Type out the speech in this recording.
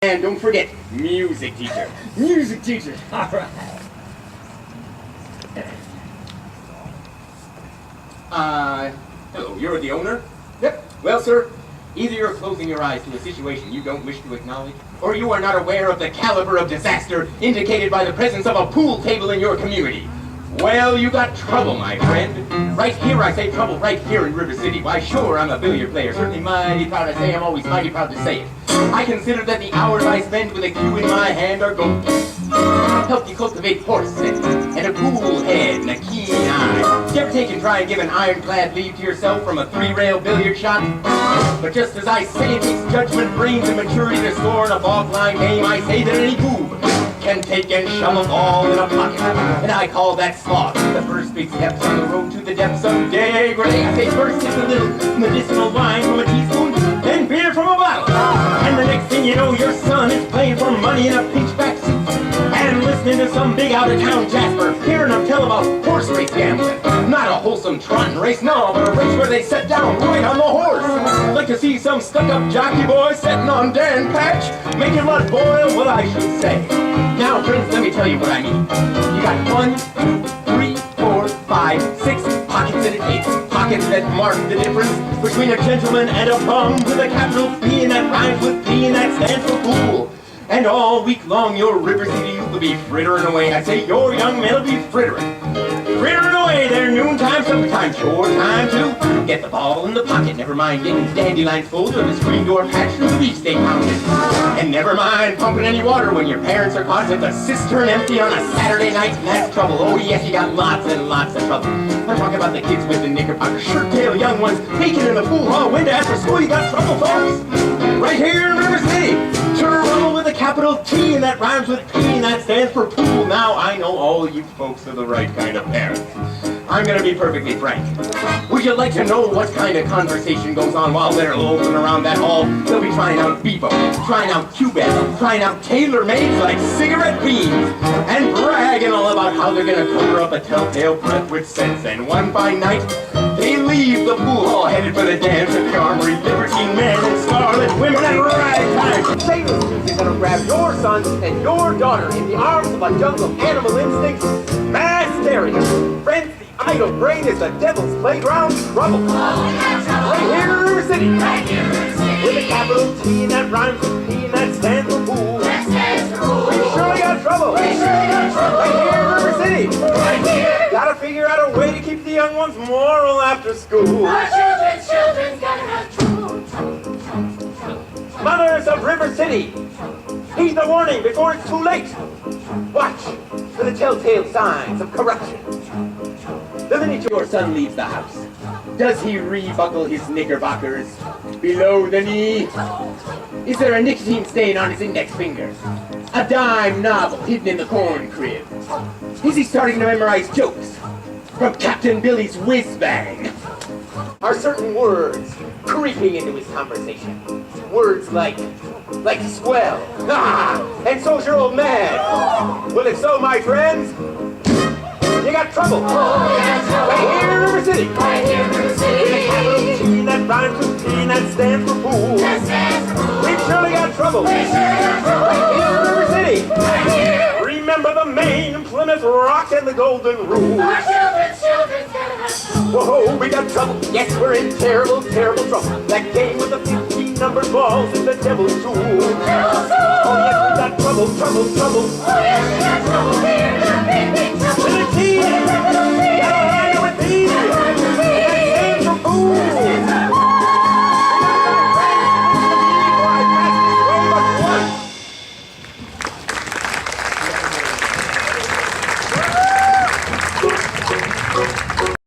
And don't forget, music teacher. Music teacher. All right. Hello, you're the owner? Yep. Well, sir, either you're closing your eyes to a situation you don't wish to acknowledge, or you are not aware of the caliber of disaster indicated by the presence of a pool table in your community. Well, you got trouble, my friend. Right here, I say trouble, right here in River City. Why, sure, I'm a billiard player. Certainly mighty proud to say I'm always mighty proud to say it. I consider that the hours I spend with a cue in my hand are gold. Help you cultivate horse sense, and a cool head, and a keen eye. You ever take and try and give an ironclad lead to yourself from a three-rail billiard shot? But just as I say it takes judgment, brains, and maturity to score in a ball-line game, I say that any boob can take and shove a ball in a pocket. And I call that sloth. The first big steps on the road to the depths of degradation. I say first it's a little medicinal wine from a teaspoon, then beer from a bottle. And the next thing you know, your son is playing for money in a pinchback suit and listening to some big out-of-town Jasper, hearing him tell about horse race gambling. Not a wholesome trotting race, no, but a race where they set down right on the horse. Like to see some stuck-up jockey boy sitting on Dan Patch, making blood boil, well, I should say. Now, friends, let me tell you what I mean. You got 1, 2, 3, 4, 5, 6 pockets in it takes. Pockets that mark the difference between a gentleman and a bum, with a capital P and that rhymes with P and that stands for pool. And all week long your River City youth will be frittering away. I say your young men will be frittering away their noontime, sometimes chore time to get the ball in the pocket. Never mind getting his dandelions folded or the screen door patched or the beefsteak pounded. And never mind pumping any water when your parents are caught with the cistern empty on a Saturday night, and that's trouble. Oh yes, you got lots and lots of trouble. I'm talking about the kids with the knickerbocker shirt-tail young ones peeking in the pool hall window after school. You got trouble, folks. Right here in River City. Trouble with a capital T, and that rhymes with P, and that stands for pool. Now I know all you folks are the right kind of parents. I'm gonna be perfectly frank. Would you like to know what kind of conversation goes on while they're loafing around that hall? They'll be trying out Bebo, trying out Cubed, trying out tailor-mades like cigarette beans, and bragging all about how they're gonna cover up a telltale breath with sense. And one fine night, they leave the pool hall headed for the dance at the Armory. Libertine men and scarlet women and ragtime. Sailor's music that'll grab your son and your daughter in the arms of a jungle of animal instincts. Mass hysteria. Friends, the idle brain is the devil's playground. Trouble. Right here in River City. With a capital T and that rhymes with P and that stands for pool. We surely got trouble. Right here in River City. Gotta figure out a way to keep the young ones moral after school. Our children gotta have trouble. Mothers of River City, heed the warning before it's too late. Watch for the telltale signs of corruption. The minute your son leaves the house, does he rebuckle his knickerbockers below the knee? Is there a nicotine stain on his index finger? A dime novel hidden in the corn crib? Is he starting to memorize jokes from Captain Billy's whiz-bang? Are certain words creeping into his conversation? Words like swell, and so's your old man. Well, if so, my friends, you got trouble. Right here in River City. With a capital T that rhymes with P and that stands for pool. We've surely got trouble. Right here in River City. Remember the Maine, Plymouth Rock, and the Golden Rule. Our children gotta have trouble. Whoa, we got trouble. Yes, we're in terrible, terrible trouble. That game with the 15 numbered balls is the devil's tool.